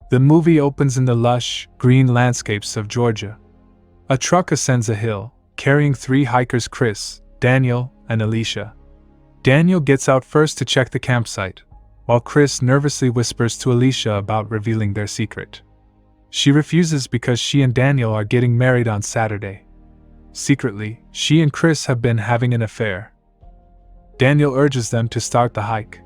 The movie opens in the lush, green landscapes of Georgia. A truck ascends a hill, carrying 3 hikers: Chris, Daniel, and Alicia. Daniel gets out first to check the campsite, while Chris nervously whispers to Alicia about revealing their secret. She refuses because she and Daniel are getting married on Saturday. Secretly, she and Chris have been having an affair. Daniel urges them to start the hike.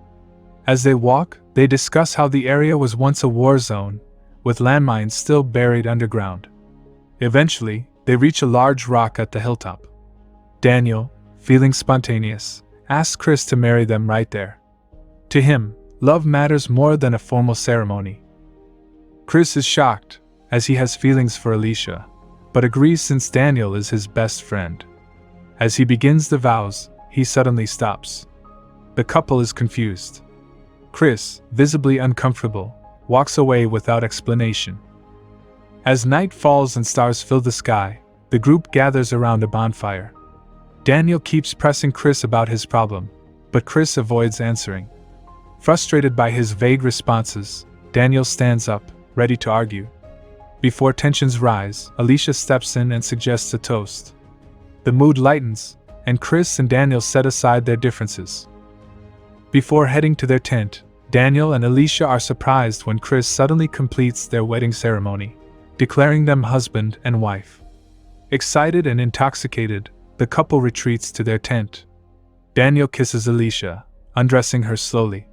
As they walk, they discuss how the area was once a war zone, with landmines still buried underground. Eventually, they reach a large rock at the hilltop. Daniel, feeling spontaneous, asks Chris to marry them right there. To him, love matters more than a formal ceremony. Chris is shocked, as he has feelings for Alicia, but agrees since Daniel is his best friend. As he begins the vows, he suddenly stops. The couple is confused. Chris, visibly uncomfortable, walks away without explanation. As night falls and stars fill the sky, the group gathers around a bonfire. Daniel keeps pressing Chris about his problem, but Chris avoids answering. Frustrated by his vague responses, Daniel stands up, ready to argue. Before tensions rise, Alicia steps in and suggests a toast. The mood lightens, and Chris and Daniel set aside their differences. Before heading to their tent, Daniel and Alicia are surprised when Chris suddenly completes their wedding ceremony, declaring them husband and wife. Excited and intoxicated, the couple retreats to their tent. Daniel kisses Alicia, undressing her slowly.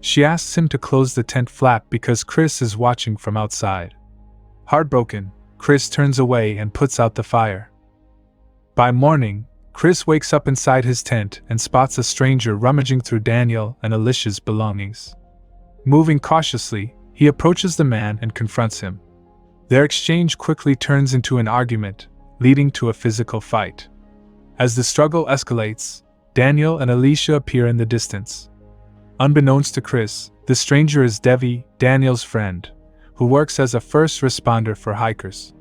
She asks him to close the tent flap because Chris is watching from outside. Heartbroken, Chris turns away and puts out the fire. By morning, Chris wakes up inside his tent and spots a stranger rummaging through Daniel and Alicia's belongings. Moving cautiously, he approaches the man and confronts him. Their exchange quickly turns into an argument, leading to a physical fight. As the struggle escalates, Daniel and Alicia appear in the distance. Unbeknownst to Chris, the stranger is Devi, Daniel's friend, who works as a first responder for hikers.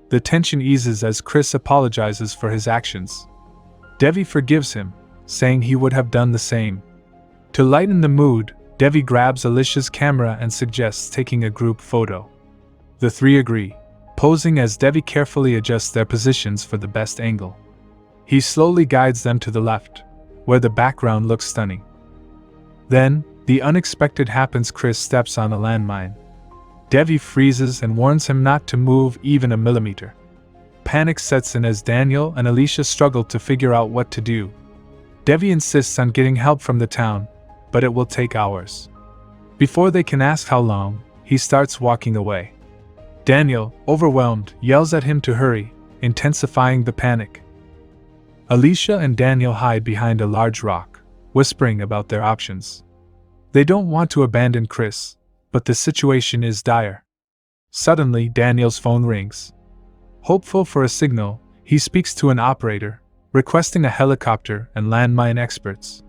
The tension eases as Chris apologizes for his actions. Devi forgives him, saying he would have done the same. To lighten the mood, Devi grabs Alicia's camera and suggests taking a group photo. The 3 agree, posing as Devi carefully adjusts their positions for the best angle. He slowly guides them to the left, where the background looks stunning. Then, the unexpected happens: Chris steps on a landmine. Devi freezes and warns him not to move even a millimeter. Panic sets in as Daniel and Alicia struggle to figure out what to do. Devi insists on getting help from the town, but it will take hours. Before they can ask how long, he starts walking away. Daniel, overwhelmed, yells at him to hurry, intensifying the panic. Alicia and Daniel hide behind a large rock, whispering about their options. They don't want to abandon Chris, but the situation is dire. Suddenly, Daniel's phone rings. Hopeful for a signal, he speaks to an operator, requesting a helicopter and landmine experts.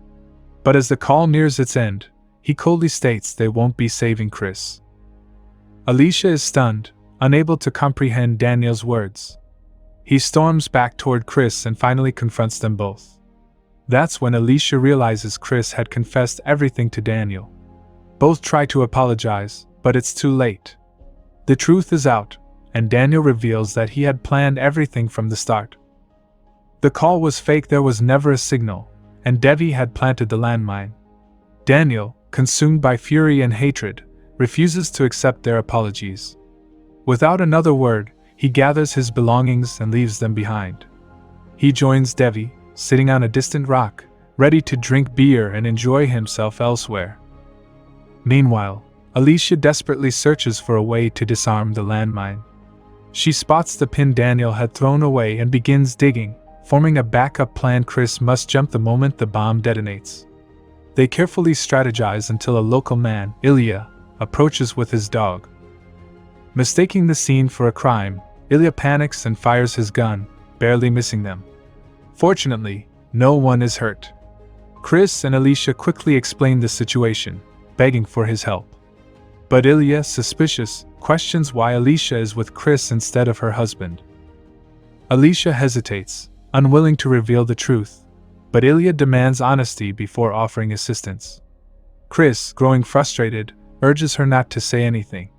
But as the call nears its end, he coldly states they won't be saving Chris. Alicia is stunned, unable to comprehend Daniel's words. He storms back toward Chris and finally confronts them both. That's when Alicia realizes Chris had confessed everything to Daniel. Both try to apologize, but it's too late. The truth is out, and Daniel reveals that he had planned everything from the start. The call was fake, there was never a signal, and Devi had planted the landmine. Daniel, consumed by fury and hatred, refuses to accept their apologies. Without another word, he gathers his belongings and leaves them behind. He joins Devi, sitting on a distant rock, ready to drink beer and enjoy himself elsewhere. Meanwhile, Alicia desperately searches for a way to disarm the landmine. She spots the pin Daniel had thrown away and begins digging, forming a backup plan. Chris must jump the moment the bomb detonates. They carefully strategize until a local man, Ilya, approaches with his dog. Mistaking the scene for a crime, Ilya panics and fires his gun, barely missing them. Fortunately, no one is hurt. Chris and Alicia quickly explain the situation, begging for his help. But Ilya, suspicious, questions why Alicia is with Chris instead of her husband. Alicia hesitates, unwilling to reveal the truth, but Ilya demands honesty before offering assistance. Chris, growing frustrated, urges her not to say anything,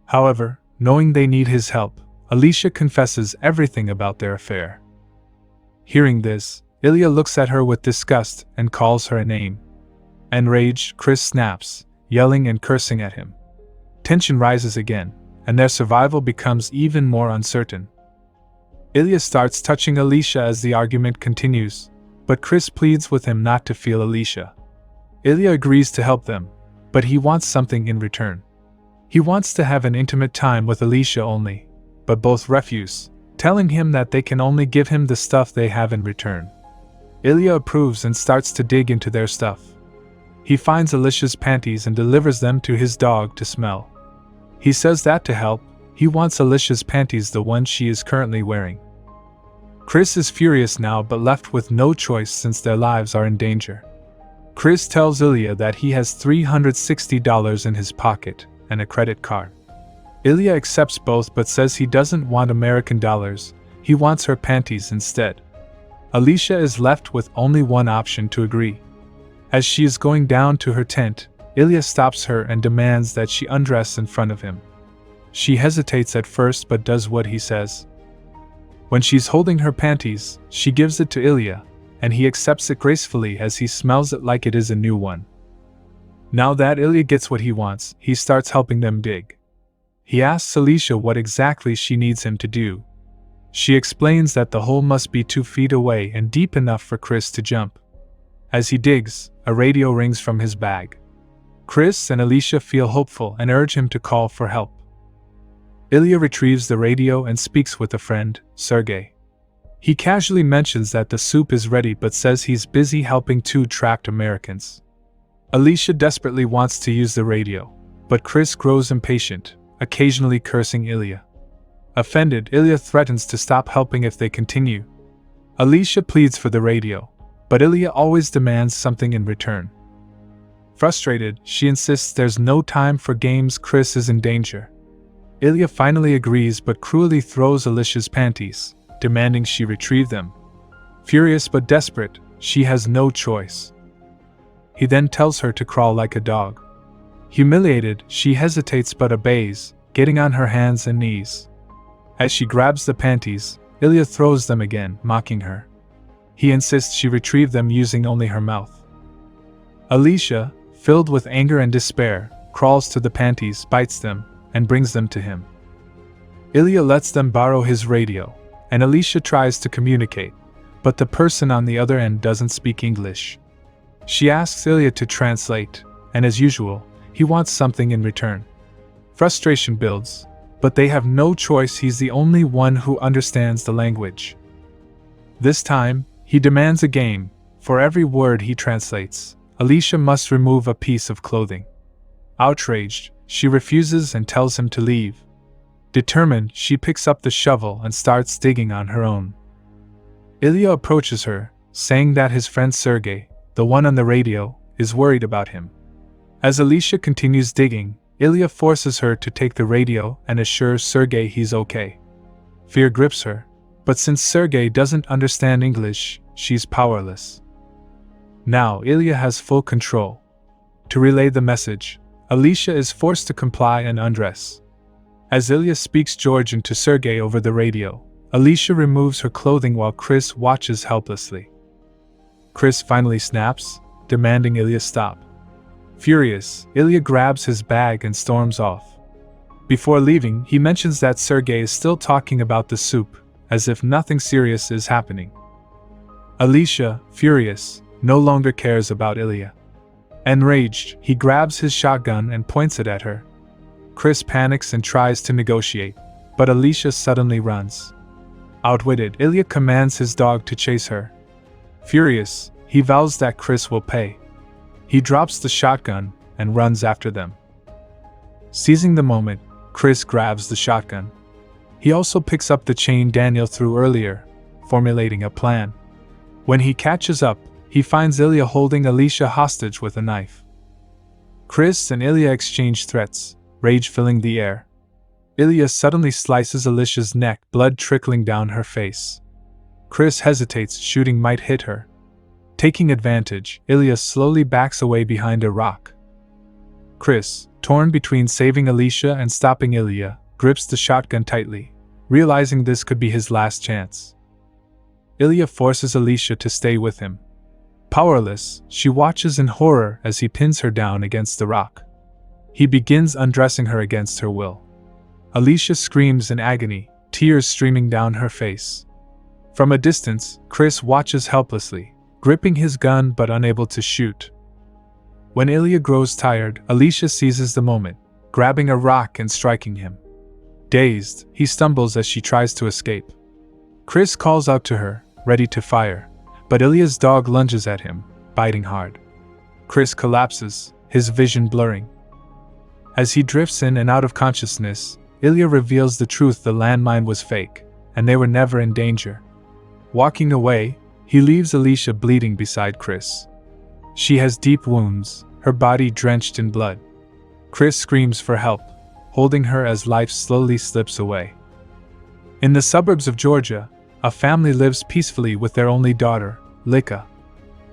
However, knowing they need his help, Alicia confesses everything about their affair. Hearing this, Ilya looks at her with disgust and calls her a name. Enraged, Chris snaps, yelling and cursing at him. Tension rises again, and their survival becomes even more uncertain. Ilya starts touching Alicia as the argument continues, but Chris pleads with him not to feel Alicia. Ilya agrees to help them, but he wants something in return. He wants to have an intimate time with Alicia only, but both refuse, telling him that they can only give him the stuff they have in return. Ilya approves and starts to dig into their stuff. He finds Alicia's panties and delivers them to his dog to smell. He says that to help, he wants Alicia's panties, the ones she is currently wearing. Chris is furious now but left with no choice since their lives are in danger. Chris tells Ilya that he has $360 in his pocket and a credit card. Ilya accepts both but says he doesn't want American dollars, he wants her panties instead. Alicia is left with only one option to agree. As she is going down to her tent, Ilya stops her and demands that she undress in front of him. She hesitates at first but does what he says. When she's holding her panties, she gives it to Ilya, and he accepts it gracefully as he smells it like it is a new one. Now that Ilya gets what he wants, he starts helping them dig. He asks Alicia what exactly she needs him to do. She explains that the hole must be 2 feet away and deep enough for Chris to jump. As he digs, a radio rings from his bag. Chris and Alicia feel hopeful and urge him to call for help. Ilya retrieves the radio and speaks with a friend, Sergey. He casually mentions that the soup is ready but says he's busy helping 2 trapped Americans. Alicia desperately wants to use the radio, but Chris grows impatient, occasionally cursing Ilya. Offended, Ilya threatens to stop helping if they continue. Alicia pleads for the radio, but Ilya always demands something in return. Frustrated, she insists there's no time for games. Chris is in danger. Ilya finally agrees but cruelly throws Alicia's panties, demanding she retrieve them. Furious but desperate, she has no choice. He then tells her to crawl like a dog. Humiliated, she hesitates but obeys, getting on her hands and knees. As she grabs the panties, Ilya throws them again, mocking her. He insists she retrieve them using only her mouth. Alicia, filled with anger and despair, crawls to the panties, bites them, and brings them to him. Ilya lets them borrow his radio, and Alicia tries to communicate, but the person on the other end doesn't speak English. She asks Ilya to translate, and as usual, he wants something in return. Frustration builds, but they have no choice. He's the only one who understands the language. This time, he demands a game. For every word he translates, Alicia must remove a piece of clothing. Outraged, she refuses and tells him to leave. Determined, she picks up the shovel and starts digging on her own. Ilya approaches her, saying that his friend Sergey, the one on the radio, is worried about him. As Alicia continues digging, Ilya forces her to take the radio and assures Sergey he's okay. Fear grips her, but since Sergey doesn't understand English, she's powerless. Now Ilya has full control. To relay the message, Alicia is forced to comply and undress. As Ilya speaks Georgian to Sergey over the radio, Alicia removes her clothing while Chris watches helplessly. Chris finally snaps, demanding Ilya stop. Furious, Ilya grabs his bag and storms off. Before leaving, he mentions that Sergey is still talking about the soup, as if nothing serious is happening. Alicia, furious, no longer cares about Ilya. Enraged, he grabs his shotgun and points it at her. Chris panics and tries to negotiate, but Alicia suddenly runs. Outwitted, Ilya commands his dog to chase her. Furious, he vows that Chris will pay. He drops the shotgun and runs after them. Seizing the moment, Chris grabs the shotgun. He also picks up the chain Daniel threw earlier, formulating a plan. When he catches up, he finds Ilya holding Alicia hostage with a knife. Chris and Ilya exchange threats, rage filling the air. Ilya suddenly slices Alicia's neck, blood trickling down her face. Chris hesitates, shooting might hit her. Taking advantage, Ilya slowly backs away behind a rock. Chris, torn between saving Alicia and stopping Ilya, grips the shotgun tightly, realizing this could be his last chance. Ilya forces Alicia to stay with him. Powerless, she watches in horror as he pins her down against the rock. He begins undressing her against her will. Alicia screams in agony, tears streaming down her face. From a distance, Chris watches helplessly, gripping his gun but unable to shoot. When Ilya grows tired, Alicia seizes the moment, grabbing a rock and striking him. Dazed, he stumbles as she tries to escape. Chris calls out to her, ready to fire, but Ilya's dog lunges at him, biting hard. Chris collapses, his vision blurring. As he drifts in and out of consciousness, Ilya reveals the truth: the landmine was fake, and they were never in danger. Walking away, he leaves Alicia bleeding beside Chris. She has deep wounds, her body drenched in blood. Chris screams for help, holding her as life slowly slips away. In the suburbs of Georgia, a family lives peacefully with their only daughter, Lika.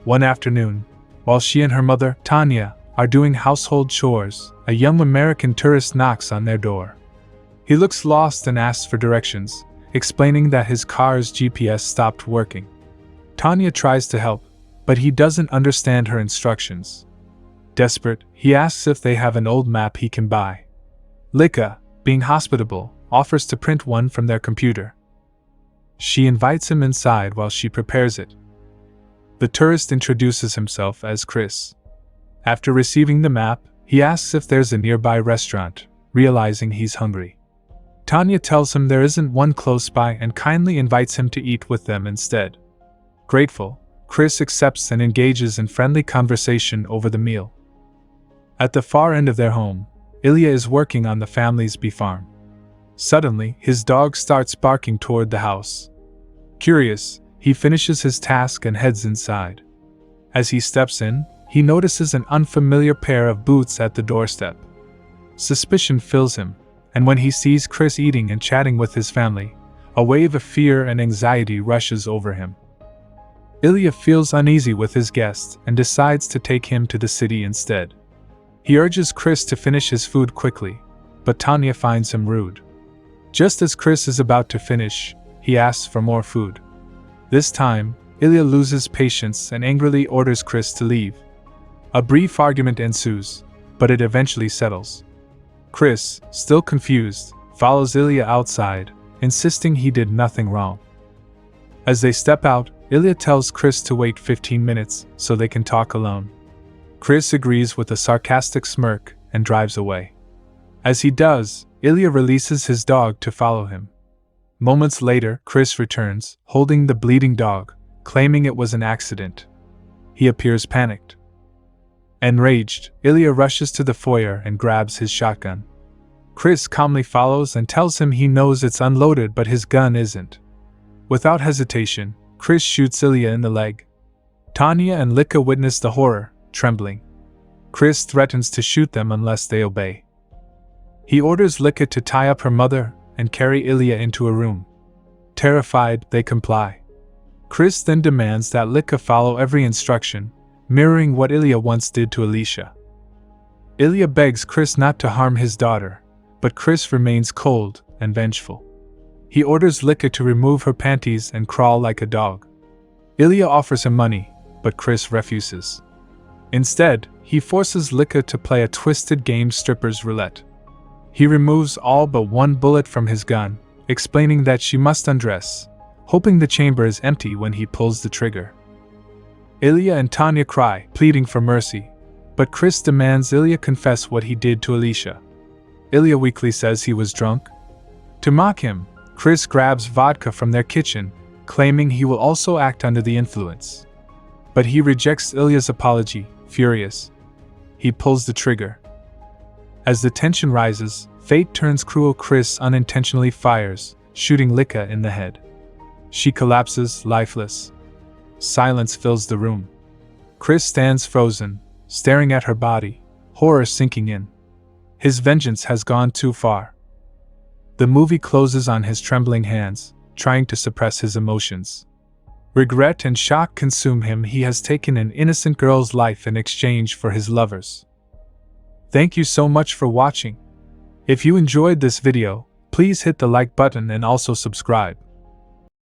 One afternoon, while she and her mother, Tanya, are doing household chores, a young American tourist knocks on their door. He looks lost and asks for directions, explaining that his car's GPS stopped working. Tanya tries to help, but he doesn't understand her instructions. Desperate, he asks if they have an old map he can buy. Lika, being hospitable, offers to print one from their computer. She invites him inside while she prepares it. The tourist introduces himself as Chris. After receiving the map, he asks if there's a nearby restaurant, realizing he's hungry. Tanya tells him there isn't one close by and kindly invites him to eat with them instead. Grateful, Chris accepts and engages in friendly conversation over the meal. At the far end of their home, Ilya is working on the family's bee farm. Suddenly, his dog starts barking toward the house. Curious, he finishes his task and heads inside. As he steps in, he notices an unfamiliar pair of boots at the doorstep. Suspicion fills him, and when he sees Chris eating and chatting with his family, a wave of fear and anxiety rushes over him. Ilya feels uneasy with his guest and decides to take him to the city instead. He urges Chris to finish his food quickly, but Tanya finds him rude. Just as Chris is about to finish, he asks for more food. This time, Ilya loses patience and angrily orders Chris to leave. A brief argument ensues, but it eventually settles. Chris, still confused, follows Ilya outside, insisting he did nothing wrong. As they step out, Ilya tells Chris to wait 15 minutes so they can talk alone. Chris agrees with a sarcastic smirk and drives away. As he does, Ilya releases his dog to follow him. Moments later, Chris returns, holding the bleeding dog, claiming it was an accident. He appears panicked. Enraged, Ilya rushes to the foyer and grabs his shotgun. Chris calmly follows and tells him he knows it's unloaded but his gun isn't. Without hesitation, Chris shoots Ilya in the leg. Tanya and Lika witness the horror, trembling. Chris threatens to shoot them unless they obey. He orders Lika to tie up her mother and carry Ilya into a room. Terrified, they comply. Chris then demands that Lika follow every instruction, mirroring what Ilya once did to Alicia. Ilya begs Chris not to harm his daughter, but Chris remains cold and vengeful. He orders Lika to remove her panties and crawl like a dog. Ilya offers him money, but Chris refuses. Instead, he forces Lika to play a twisted game, strippers roulette. He removes all but one bullet from his gun, explaining that she must undress, hoping the chamber is empty when he pulls the trigger. Ilya and Tanya cry, pleading for mercy, but Chris demands Ilya confess what he did to Alicia. Ilya weakly says he was drunk. To mock him, Chris grabs vodka from their kitchen, claiming he will also act under the influence. But he rejects Ilya's apology, furious. He pulls the trigger. As the tension rises, fate turns cruel. Chris unintentionally fires, shooting Lika in the head. She collapses, lifeless. Silence fills the room. Chris stands frozen, staring at her body, horror sinking in. His vengeance has gone too far. The movie closes on his trembling hands, trying to suppress his emotions. Regret and shock consume him. He has taken an innocent girl's life in exchange for his lover's. Thank you so much for watching. If you enjoyed this video, please hit the like button and also subscribe.